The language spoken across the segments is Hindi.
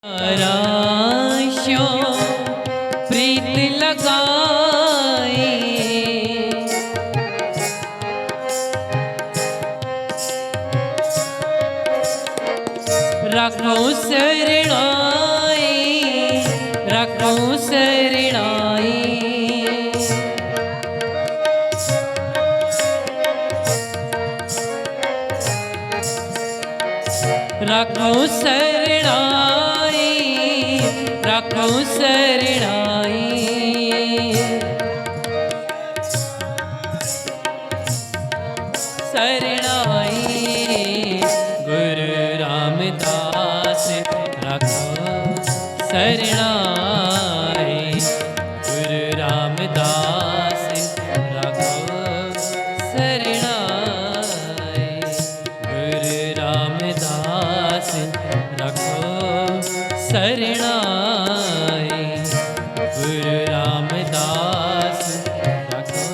राशो प्रीत लगाई रखो शरणाई रखो शरणाई रखो शरणाई रखो शरणाई शरणाई गुरु रामदास रखो शरणाई गुरु रामदास रखो शरणाई गुरु रामदास रखो शरणाई गुरु रामदास रखो।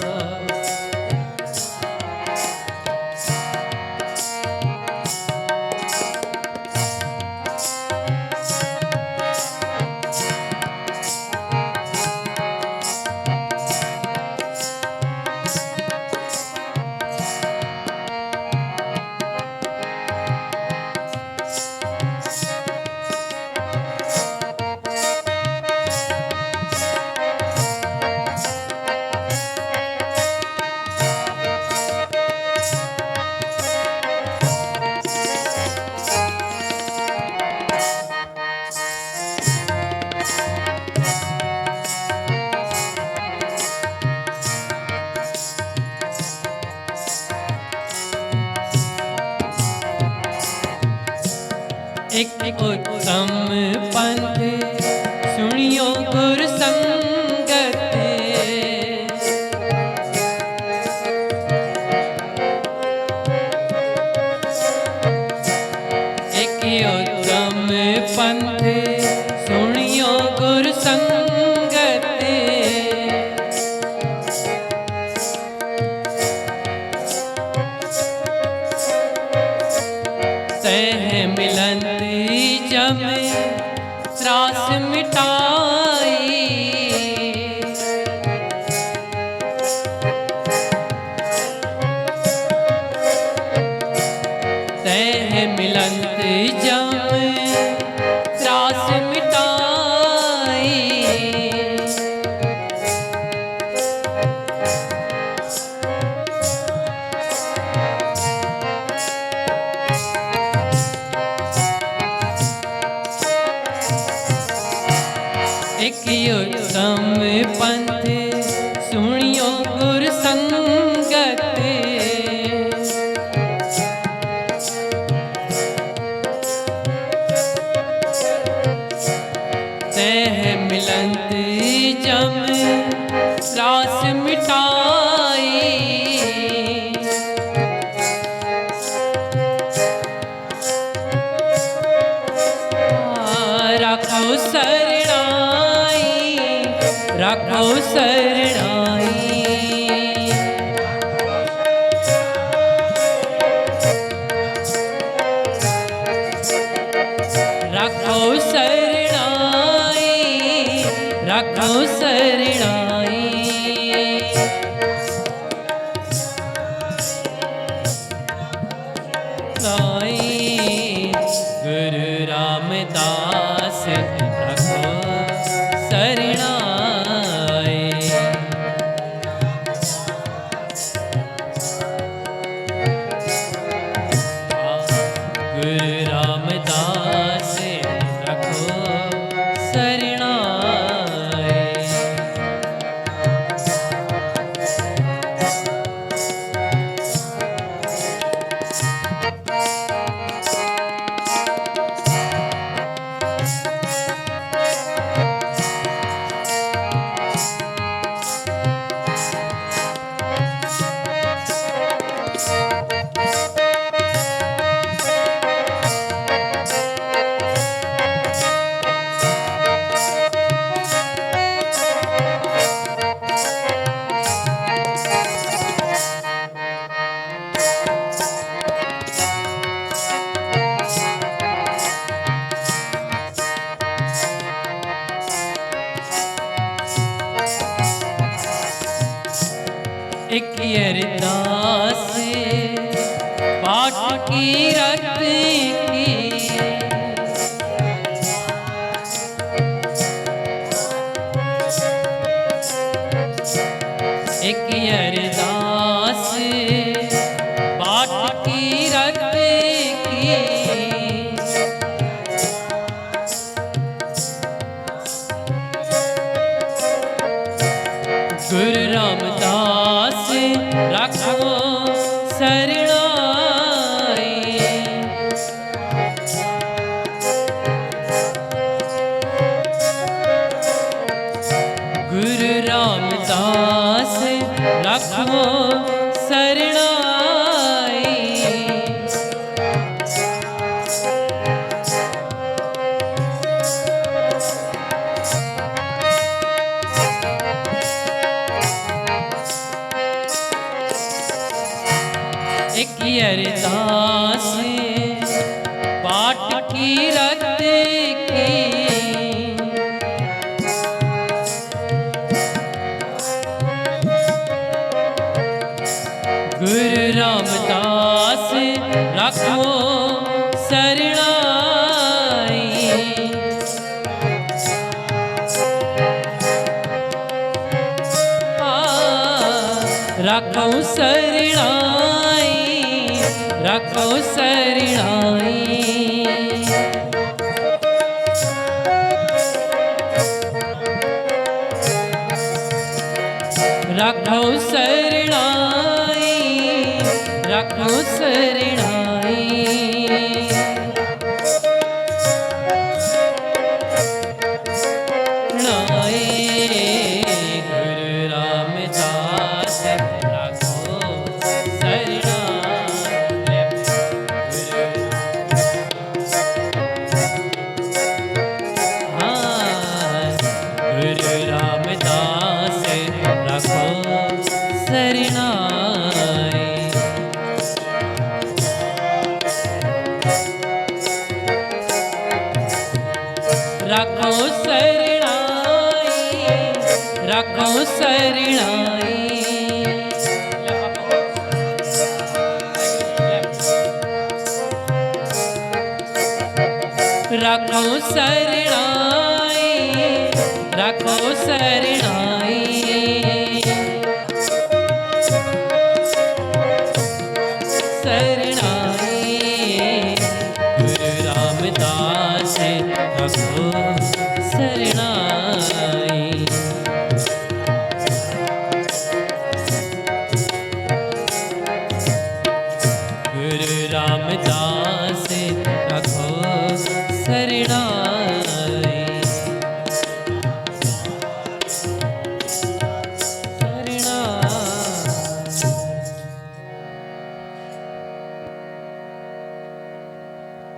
एक उत्तम पंथ सुनियो गुर संगत एक उत्तम पंथ सुनियो गुर संगत सह मिलन जब त्रास मिटाई सह मिलंत जब त्रास मिटाई एक उत्तम पंथ सुनियो गुर संगत सह मिलंत जब त्रास मिटाई रखो शरणाई रखो शरणाई रखो शरणाई रखो शरणाई साईं गुरु रामदास रखो शरणाई गुरु रामदास रखो शरणाई। एक अरदास पाठ की रत की, एक अरदास पाठ की रत की, गुरु रामदास रखो सरनाई, गुरु रामदास रखो सरनाई, एक अरदास पाठ की रत की, गुरु रामदास रखो सरनाई, रखो सरनाई, रखो सरनाई, रखो सरनाई, रखो सरनाई, गुरु रामदास रखो सरनाई, गुरु रामदास रखो सरनाई, रखो सरनाई, रखो सरनाई, रखो सरनाई, रखो सरनाई, सरनाई, गुरु रामदास रखो सरनाई, गुरु रामदास रखो सरनाई,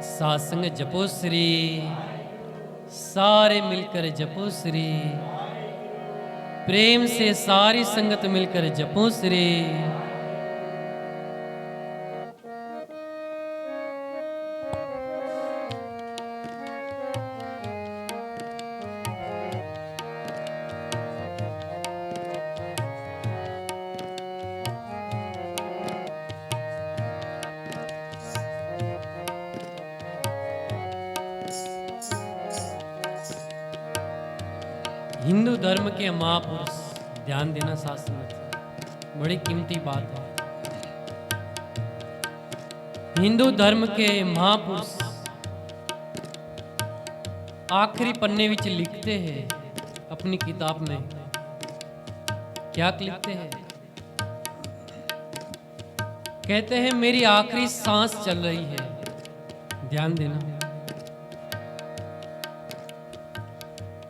सासंग जपो श्री, सारे मिलकर जपो श्री, प्रेम से सारी संगत मिलकर जपो श्री, हिंदू धर्म के महापुरुष, ध्यान देना शास्त्र में, बड़ी कीमती बात है। हिंदू धर्म के महापुरुष आखिरी पन्ने विच लिखते हैं अपनी किताब में, क्या लिखते हैं? कहते हैं मेरी आखिरी सांस चल रही है, ध्यान देना,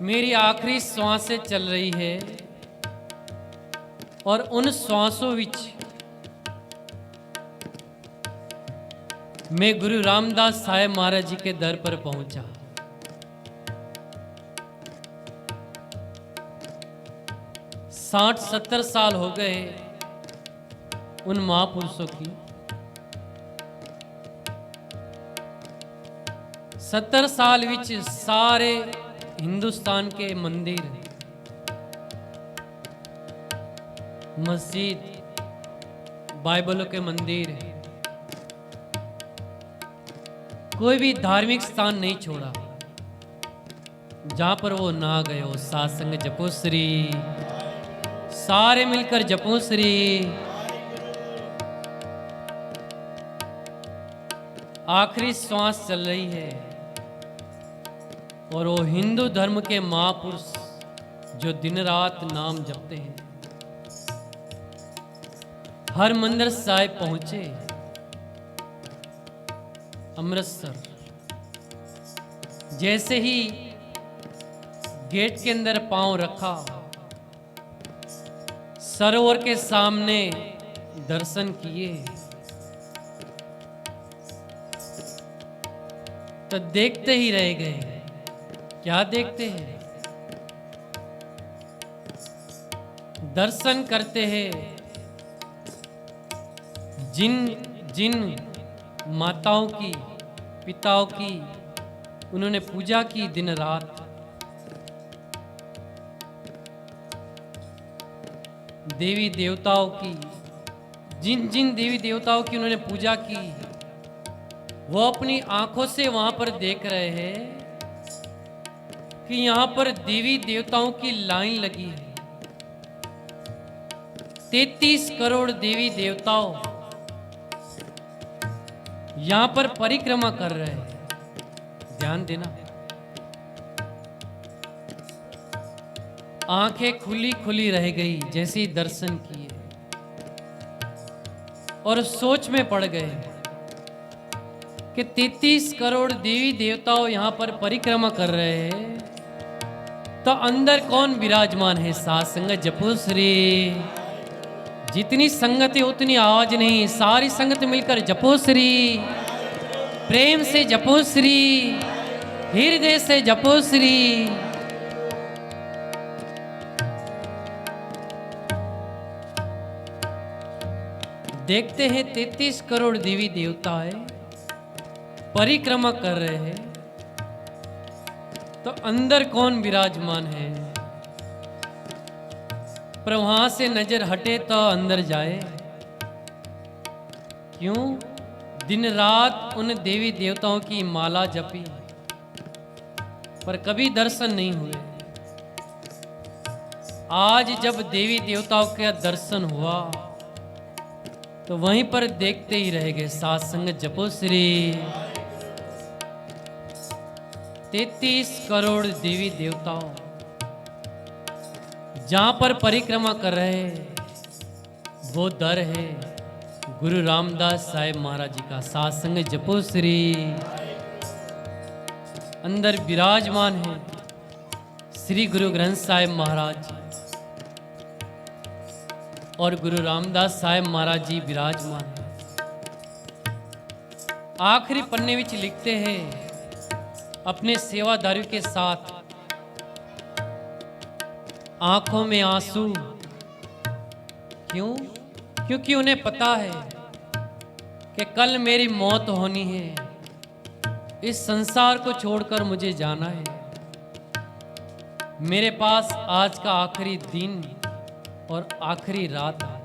मेरी आखिरी सांसें चल रही है और उन सांसों विच मैं गुरु रामदास साहेब महाराज जी के दर पर पहुंचा। साठ 70 साल हो गए उन महापुरुषों की। 70 साल विच सारे हिंदुस्तान के मंदिर, मस्जिद, बाइबलों के मंदिर, कोई भी धार्मिक स्थान नहीं छोड़ा जहां पर वो ना गए हो। सात्संग जपो श्री, सारे मिलकर जपो श्री। आखिरी श्वास चल रही है और वो हिंदू धर्म के महापुरुष जो दिन रात नाम जपते हैं, हरमंदिर साहिब पहुंचे अमृतसर। जैसे ही गेट के अंदर पांव रखा, सरोवर के सामने दर्शन किए, तो देखते ही रह गए। क्या देखते हैं? दर्शन करते हैं जिन जिन माताओं की, पिताओं की उन्होंने पूजा की दिन रात, देवी देवताओं की, जिन जिन देवी देवताओं की उन्होंने पूजा की, वो अपनी आंखों से वहां पर देख रहे हैं कि यहां पर देवी देवताओं की लाइन लगी है। 33 करोड़ देवी देवताओं यहां पर परिक्रमा कर रहे हैं। ध्यान देना, आंखें खुली खुली रह गई जैसे ही दर्शन किए और सोच में पड़ गए कि 33 करोड़ देवी देवताओं यहां पर परिक्रमा कर रहे हैं, तो अंदर कौन विराजमान है? सात्संग जपो श्री। जितनी संगत है उतनी आवाज नहीं, सारी संगत मिलकर जपो श्री, प्रेम से जपो श्री, हृदय से जपो श्री। देखते हैं 33 करोड़ देवी देवता है, परिक्रमा कर रहे हैं, तो अंदर कौन विराजमान है? पर वहां से नजर हटे तो अंदर जाए। क्यों? दिन रात उन देवी देवताओं की माला जपी, पर कभी दर्शन नहीं हुए। आज जब देवी देवताओं का दर्शन हुआ तो वहीं पर देखते ही रह गए। सात्संग जपो श्री। 33 करोड़ देवी देवताओं जहां पर परिक्रमा कर रहे हैं, वो दर है गुरु रामदास साहेब महाराज जी का। सात्संग जपो श्री। अंदर विराजमान है श्री गुरु ग्रंथ साहिब महाराज जी और गुरु रामदास साहेब महाराज जी विराजमान है। आखिरी पन्ने विच लिखते हैं अपने सेवादारियों के साथ, आंखों में आंसू। क्यों? क्योंकि उन्हें पता है कि कल मेरी मौत होनी है, इस संसार को छोड़कर मुझे जाना है। मेरे पास आज का आखिरी दिन और आखिरी रात है।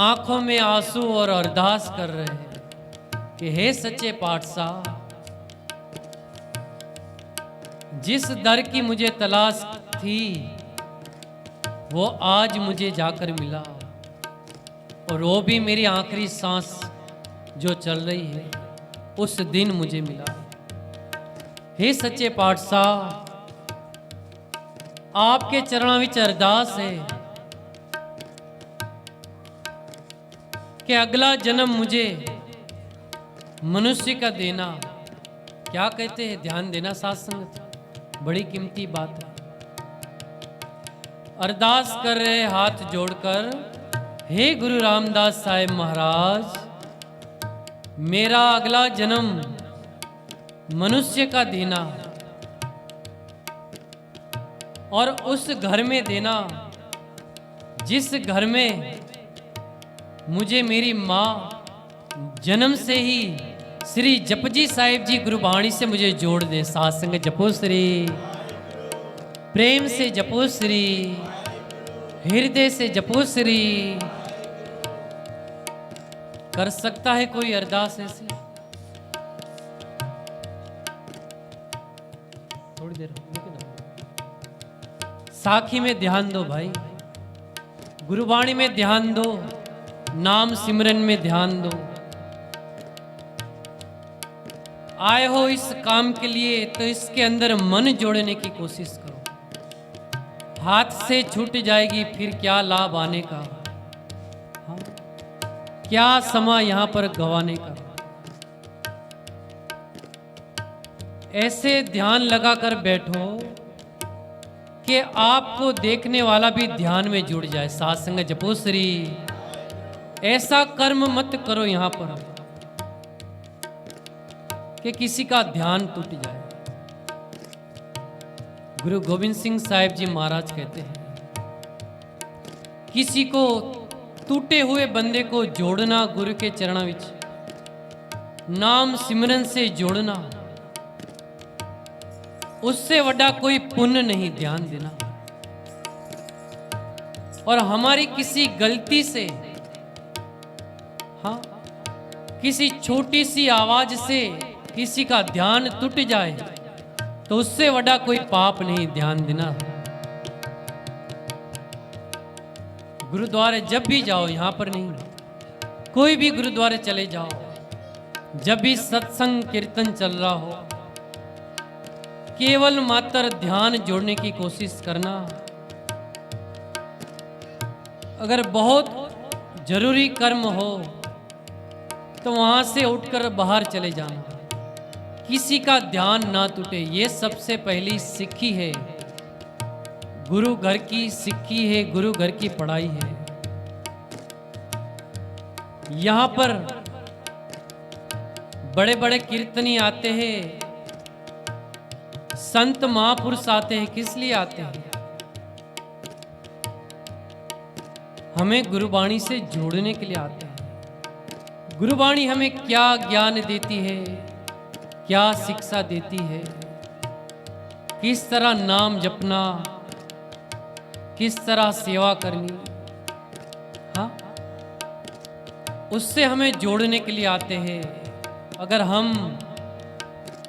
आंखों में आंसू और अरदास कर रहे हैं कि हे सच्चे पातशाह, जिस दर की मुझे तलाश थी वो आज मुझे जाकर मिला, और वो भी मेरी आखिरी सांस जो चल रही है उस दिन मुझे मिला। हे सच्चे पातशाह, आपके चरणों विच अरदास है कि अगला जन्म मुझे मनुष्य का देना। क्या कहते हैं? ध्यान देना सात्संग, बड़ी कीमती बात है। अरदास कर रहे हाथ जोड़कर, हे गुरु रामदास साहेब महाराज, मेरा अगला जन्म मनुष्य का देना और उस घर में देना जिस घर में मुझे मेरी माँ जन्म से ही श्री जपजी साहिब जी गुरबाणी से मुझे जोड़ दे। सात्संग जपो श्री, प्रेम से जपो श्री, हृदय से जपो श्री। कर सकता है कोई अरदास ऐसी? थोड़ी देर साखी में ध्यान दो भाई, गुरुवाणी में ध्यान दो, नाम सिमरन में ध्यान दो। आए हो इस काम के लिए तो इसके अंदर मन जोड़ने की कोशिश करो। हाथ से छूट जाएगी फिर क्या लाभ आने का, हाँ? क्या समय यहां पर गंवाने का। ऐसे ध्यान लगाकर बैठो कि आपको देखने वाला भी ध्यान में जुड़ जाए। साथ संग जपो श्री। ऐसा कर्म मत करो यहां पर कि किसी का ध्यान टूट जाए। गुरु गोविंद सिंह साहिब जी महाराज कहते हैं, किसी को टूटे हुए बंदे को जोड़ना गुरु के चरणों विच, नाम सिमरन से जोड़ना, उससे वड्डा कोई पुण्य नहीं। ध्यान देना। और हमारी किसी गलती से, हाँ, किसी छोटी सी आवाज से किसी का ध्यान टूट जाए तो उससे वड्डा कोई पाप नहीं। ध्यान देना। गुरुद्वारे जब भी जाओ, यहां पर नहीं, कोई भी गुरुद्वारे चले जाओ, जब भी सत्संग कीर्तन चल रहा हो, केवल मात्र ध्यान जोड़ने की कोशिश करना। अगर बहुत जरूरी कर्म हो तो वहां से उठकर बाहर चले जाना, किसी का ध्यान ना टूटे। ये सबसे पहली सिक्खी है, गुरु घर की सिक्खी है, गुरु घर की पढ़ाई है। यहां पर बड़े बड़े कीर्तनी आते हैं, संत महापुरुष आते हैं। किस लिए आते हैं? हमें गुरुवाणी से जोड़ने के लिए आते हैं। गुरुवाणी हमें क्या ज्ञान देती है, क्या शिक्षा देती है, किस तरह नाम जपना, किस तरह सेवा करनी, हाँ, उससे हमें जोड़ने के लिए आते हैं। अगर हम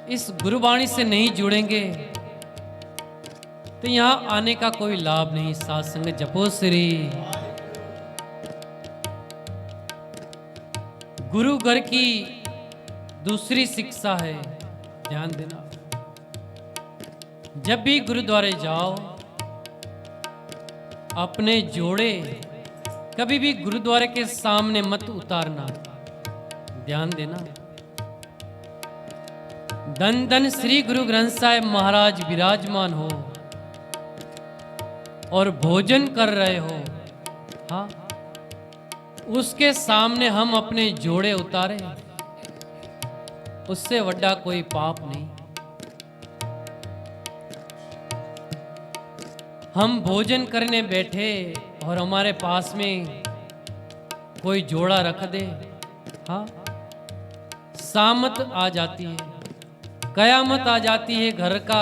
इस गुरुवाणी से नहीं जुड़ेंगे तो यहां आने का कोई लाभ नहीं। साथ संग जपो श्री। गुरु घर की दूसरी शिक्षा है, ध्यान देना। जब भी गुरुद्वारे जाओ, अपने जोड़े कभी भी गुरुद्वारे के सामने मत उतारना। ध्यान देना। धन धन श्री गुरु ग्रंथ साहिब महाराज विराजमान हो और भोजन कर रहे हो, हाँ, उसके सामने हम अपने जोड़े उतारे, उससे वड्डा कोई पाप नहीं। हम भोजन करने बैठे और हमारे पास में कोई जोड़ा रख दे, हाँ, सामत आ जाती है, कयामत आ जाती है। घर का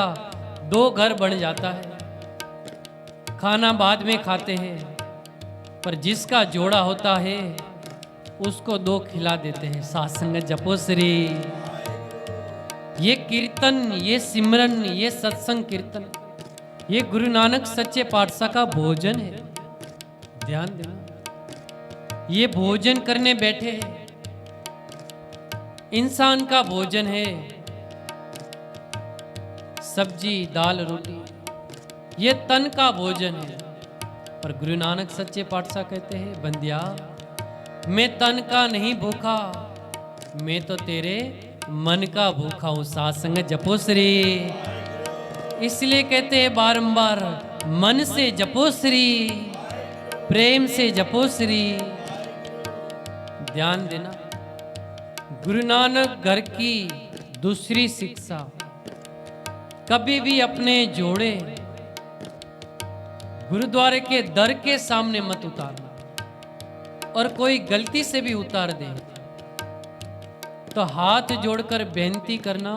दो घर बन जाता है। खाना बाद में खाते हैं, पर जिसका जोड़ा होता है उसको दो खिला देते हैं। सात्संग जपो श्री। ये कीर्तन, ये सिमरन, ये सत्संग कीर्तन, ये गुरु नानक सच्चे पातशाह का भोजन है। ध्यान देना। ये भोजन करने बैठे हैं, इंसान का भोजन है, सब्जी दाल रोटी, ये तन का भोजन है। पर गुरु नानक सच्चे पातशाह कहते हैं, बंदिया, मैं तन का नहीं भूखा, मैं तो तेरे मन का भूखा हूं। सात्संग जपो श्री। इसलिए कहते हैं बारंबार, मन से जपो श्री, प्रेम से जपो श्री। ध्यान देना। गुरु नानक घर की दूसरी शिक्षा, कभी भी अपने जोड़े गुरुद्वारे के दर के सामने मत उतारना। और कोई गलती से भी उतार दे तो हाथ जोड़कर बेनती करना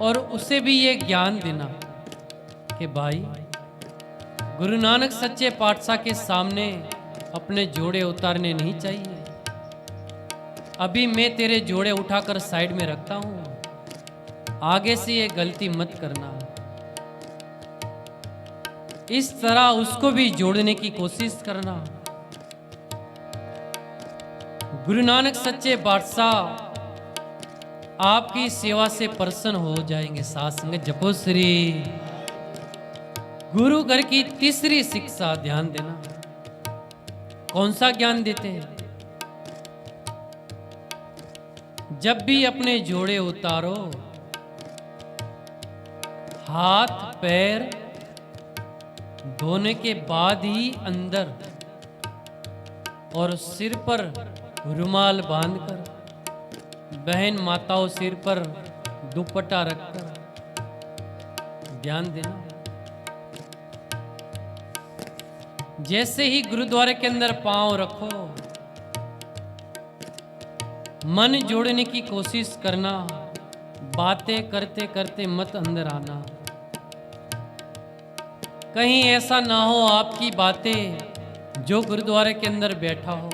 और उसे भी ये ज्ञान देना कि भाई, गुरु नानक सच्चे पातशाह के सामने अपने जोड़े उतारने नहीं चाहिए। अभी मैं तेरे जोड़े उठाकर साइड में रखता हूं, आगे से ये गलती मत करना। इस तरह उसको भी जोड़ने की कोशिश करना। गुरु नानक सच्चे पातशाह आपकी सेवा से प्रसन्न हो जाएंगे। साथ संगत जपो श्री। गुरु घर की तीसरी शिक्षा, ध्यान देना। कौन सा ज्ञान देते हैं? जब भी अपने जोड़े उतारो, हाथ पैर धोने के बाद ही अंदर और सिर पर रुमाल बांधकर, बहन माताओं सिर पर दुपट्टा रखकर, ध्यान देना। जैसे ही गुरुद्वारे के अंदर पांव रखो, मन जोड़ने की कोशिश करना। बातें करते करते मत अंदर आना। कहीं ऐसा ना हो आपकी बातें जो गुरुद्वारे के अंदर बैठा हो,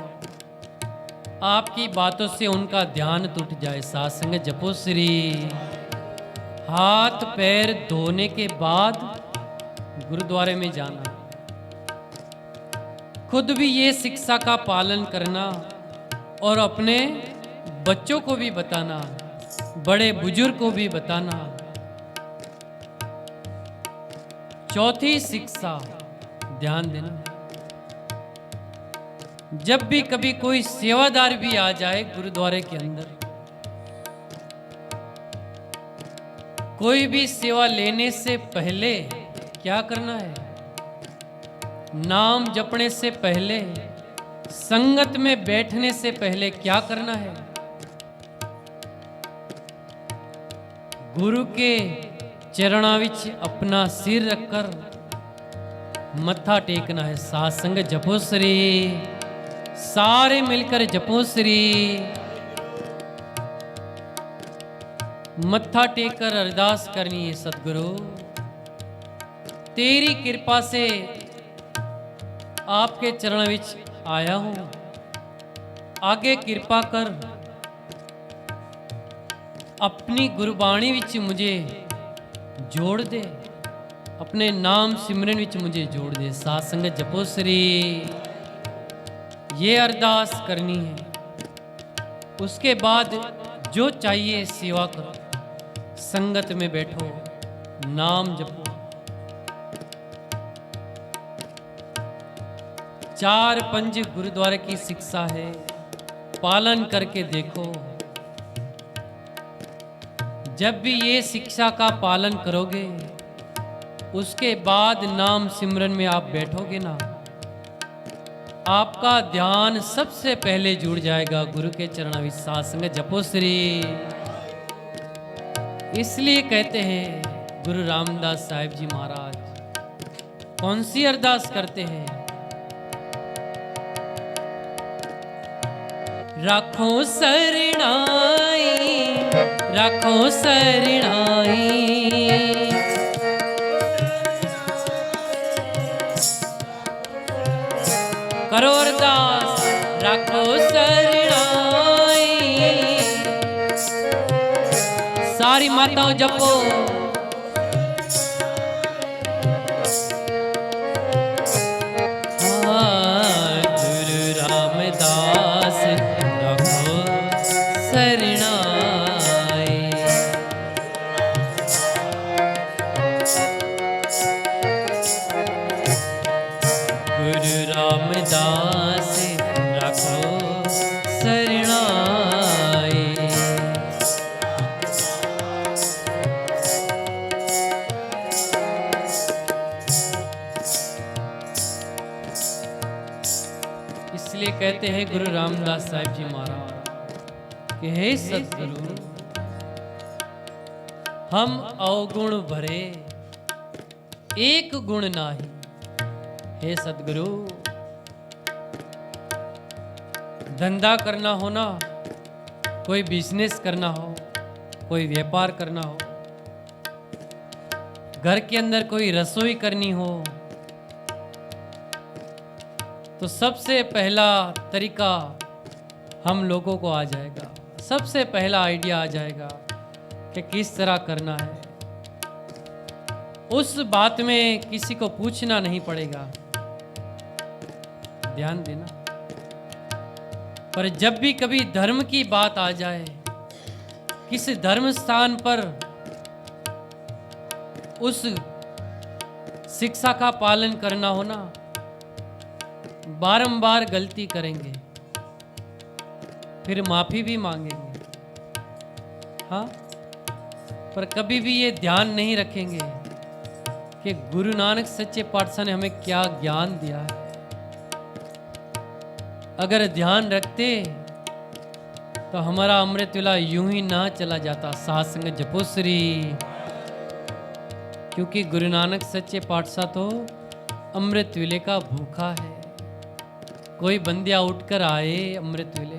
आपकी बातों से उनका ध्यान टूट जाए। साथ संगत जपो श्री। हाथ पैर धोने के बाद गुरुद्वारे में जाना। खुद भी ये शिक्षा का पालन करना और अपने बच्चों को भी बताना, बड़े बुजुर्ग को भी बताना। चौथी शिक्षा, ध्यान देना। जब भी कभी कोई सेवादार भी आ जाए गुरुद्वारे के अंदर, कोई भी सेवा लेने से पहले क्या करना है? नाम जपने से पहले, संगत में बैठने से पहले क्या करना है? गुरु के चरणों विच अपना सिर रखकर मत्था टेकना है। साथ संगत जपो श्री। सारे मिलकर जपो श्री। मत्था टेककर अरदास करनी है। सतगुरु तेरी कृपा से आपके चरण विच आया हूं, आगे कृपा कर अपनी गुरबाणी विच मुझे जोड़ दे, अपने नाम सिमरन विच मुझे जोड़ दे। साथ संगत जपो श्री। ये अरदास करनी है। उसके बाद जो चाहिए सेवा करो, संगत में बैठो, नाम जपो। 4-5 गुरुद्वारे की शिक्षा है, पालन करके देखो। जब भी ये शिक्षा का पालन करोगे, उसके बाद नाम सिमरन में आप बैठोगे ना, आपका ध्यान सबसे पहले जुड़ जाएगा गुरु के चरणों में। साथ संगत जपो श्री। इसलिए कहते हैं गुरु रामदास साहिब जी महाराज कौन सी अरदास करते हैं? राखो सरणाई, राखो सरणाई, करो अरदास। राखो सरणाई। सारी माताओं जपो। गुरु रामदास राखो सरणाई। गुरु रामदास राखो सरणाई। इसलिए कहते हैं गुरु रामदास साहिब जी महाराज कि हे सतगुरु, हम अवगुण भरे एक गुण नाही। हे सतगुरु, धंधा करना हो ना, कोई बिजनेस करना हो, कोई व्यापार करना हो, घर के अंदर कोई रसोई करनी हो, तो सबसे पहला तरीका हम लोगों को आ जाएगा, सबसे पहला आइडिया आ जाएगा कि किस तरह करना है। उस बात में किसी को पूछना नहीं पड़ेगा, ध्यान देना। पर जब भी कभी धर्म की बात आ जाए, किसी धर्म स्थान पर उस शिक्षा का पालन करना हो ना, बारंबार गलती करेंगे, फिर माफी भी मांगेंगे, हाँ। पर कभी भी ये ध्यान नहीं रखेंगे कि गुरु नानक सच्चे पातशाह ने हमें क्या ज्ञान दिया है। अगर ध्यान रखते तो हमारा अमृत वेला यूं ही ना चला जाता। साध संगत जपो श्री, क्योंकि गुरु नानक सच्चे पातशाह तो अमृत वेले का भूखा है। कोई बंदिया उठकर आए अमृत वेले,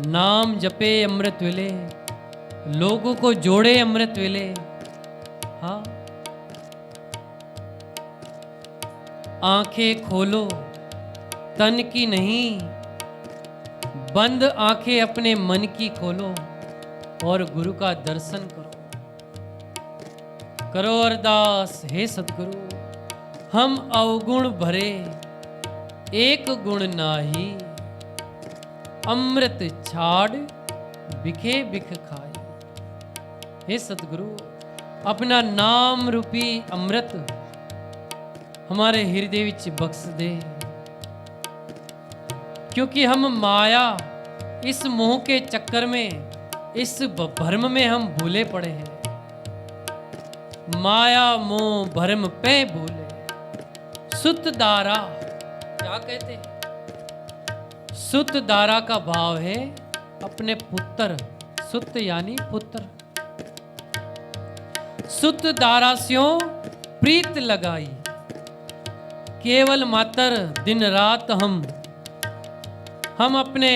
नाम जपे अमृत वेले, लोगों को जोड़े अमृत वेले, हाँ। आंखें खोलो तन की नहीं, बंद आंखें अपने मन की खोलो और गुरु का दर्शन करो। करो अरदास, हे सतगुरु हम अवगुण भरे एक गुण नाही, अमृत छाड़ बिखे बिख खाए। हे सतगुरु अपना नाम रूपी अमृत हमारे हृदय विच बख्श दे, क्योंकि हम माया इस मोह के चक्कर में, इस भ्रम में हम भूले पड़े हैं। माया मोह भ्रम पे भूले, सुत दारा क्या कहते हैं? सुत दारा का भाव है अपने पुत्र, सुत यानी पुत्र। सुत दारा स्यों प्रीत लगाई, केवल मात्र दिन रात हम अपने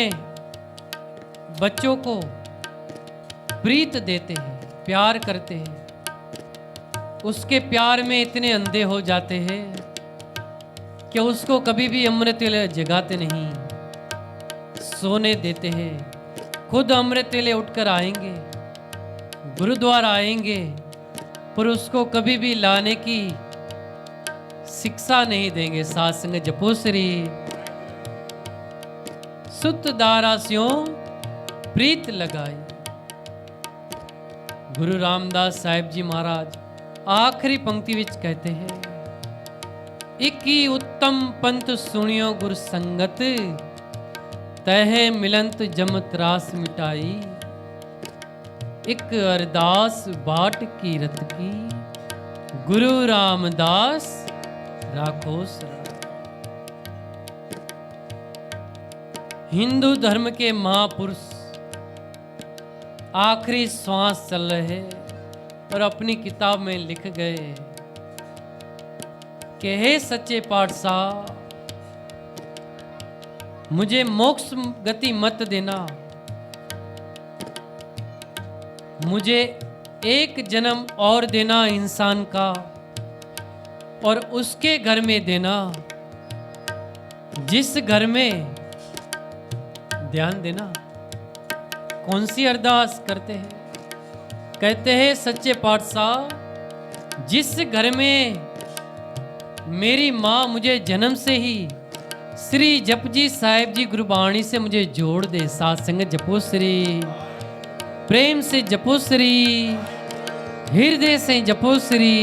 बच्चों को प्रीत देते हैं, प्यार करते हैं। उसके प्यार में इतने अंधे हो जाते हैं कि उसको कभी भी अमृत वेले जगाते नहीं, सोने देते हैं। खुद अमृत वेले उठकर आएंगे, गुरुद्वारा आएंगे, पर उसको कभी भी लाने की शिक्षा नहीं देंगे। साध संगत जपो श्री, सुत दारा स्यों प्रीत लगाई। गुरु रामदास साहिब जी महाराज आखिरी पंक्ति विच कहते हैं, इकी उत्तम पंथ सुनियो गुर संगत, तह मिलंत जम त्रास मिटाई। एक अरदास बाट की रत की, गुरु रामदास राखो सरा। हिंदू धर्म के महापुरुष आखिरी श्वास चल रहे और अपनी किताब में लिख गए कि हे सच्चे पातशाह, मुझे मोक्ष गति मत देना, मुझे एक जन्म और देना इंसान का, और उसके घर में देना जिस घर में, ध्यान देना कौन सी अरदास करते हैं। कहते हैं सच्चे पातशाह, जिस घर में मेरी माँ मुझे जन्म से ही श्री जपजी साहिब जी गुरबाणी से मुझे जोड़ दे। साध संगत जपो श्री, प्रेम से जपो श्री, हृदय से जपो श्री।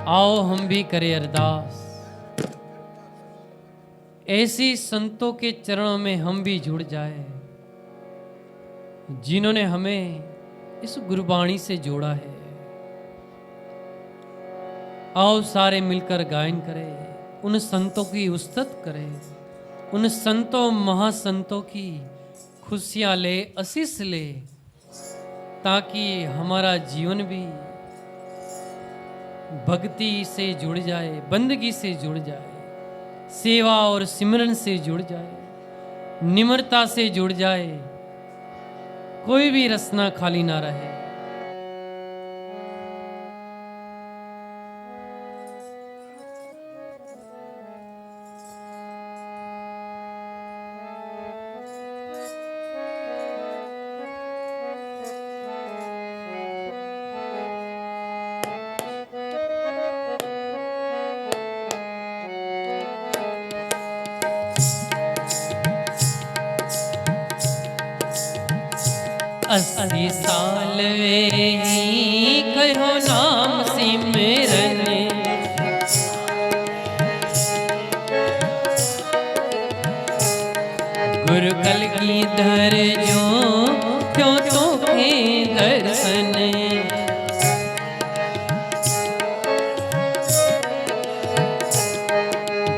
आओ हम भी करें अरदास, ऐसी संतों के चरणों में हम भी जुड़ जाए जिन्होंने हमें इस गुरबाणी से जोड़ा है। आओ सारे मिलकर गायन करें, उन संतों की उस्तत करें, उन संतों महासंतों की खुशियां ले, आशीष ले, ताकि हमारा जीवन भी भक्ति से जुड़ जाए, बंदगी से जुड़ जाए, सेवा और सिमरन से जुड़ जाए, निम्रता से जुड़ जाए, कोई भी रसना खाली ना रहे। अस्सी साल वे ही कहो नाम सिमरन, गुरु कलगीधर जो क्यों तो के दर्शन,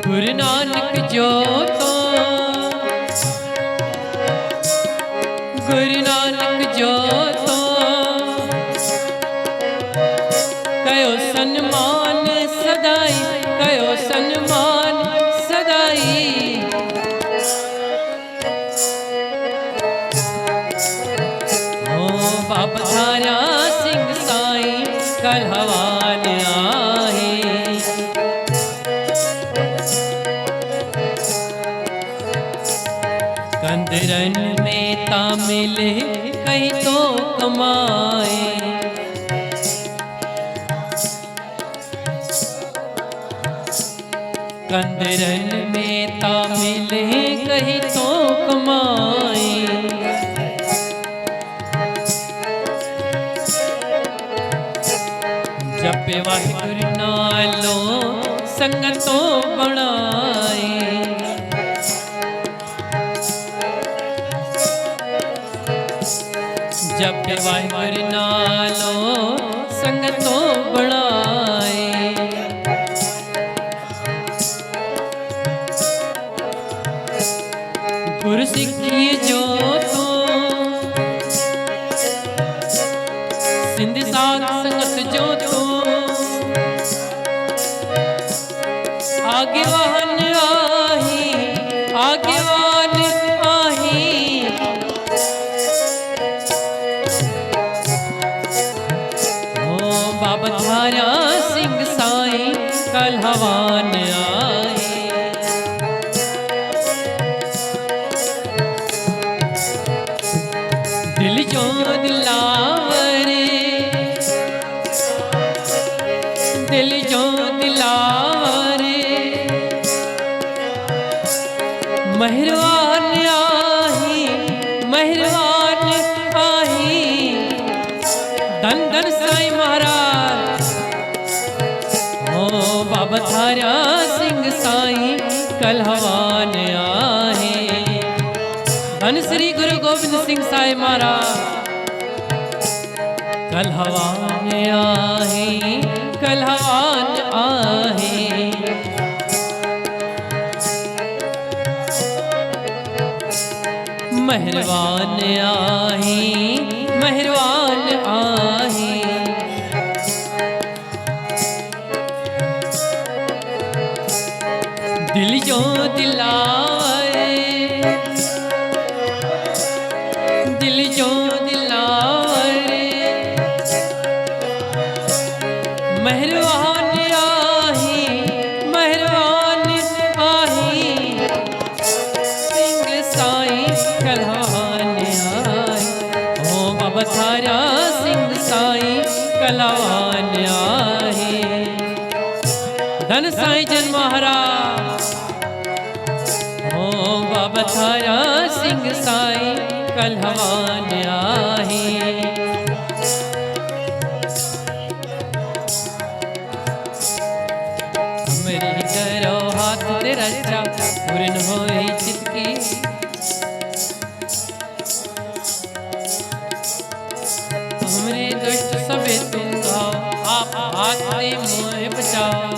गुरु नानक जो तो, गुरु नानक जो तो कयो सन्मान सदाई, कयो सन्मान सदाई। बाबा धारा सिंह साईं कल हवान आहे, कंदरन में तामिल कहीं तो कमाए, कंदरन में तामिल कहीं तो कमाए, जपे वाहिगुरु नालो संगतों बनाए, जपे वाहिगुरु नालो संगतों बनाए, गुरु सिखिए जो तो सिंध साध संगत जो तो आगेवान आही, आगेवान आही। ओ बाबा धारा सिंह साईं कल हवान आए, दिल जो दिलावरे, दिल जो दिलावरे, मेहरबान आही, मेहरबान आही। धन धन साईं महाराज, ओ बाबा धारा सिंह साईं कल हवान आहे, धन श्री गुरु गोविंद सिंह साईं महाराज कल हवान आहे, कल हवान आहे। मेहरबान आहे, मेहरबान आहे। दिल जो दिलाए, दिल जो दिलाए, मेहरबान आही, मेहरबान आही। सिंह साईं कल हवान आही, ओ बाबा धारा सिंह साईं कल हवान आही। धन साईं जन महाराज, ओ बाबा धारा सिंह साईं कल हवान आहे। हमरी करो हाथ तेरा चा पूर्ण होए चित की, हमरे दुष्ट सबे तुम गाओ, आप हाथ दे मोह बचाओ।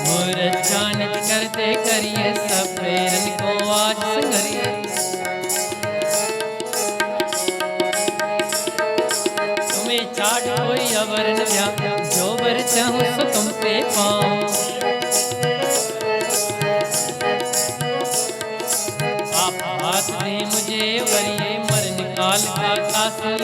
मोर जानत करते करिए सब प्रेरन को आज संगरिए। तुम्हें चाट कोई अवर न व्या, जो बर चाहूं सो तुम पे पाऊं। आप हाथ दे मुझे वरिए मरण काल का काशी।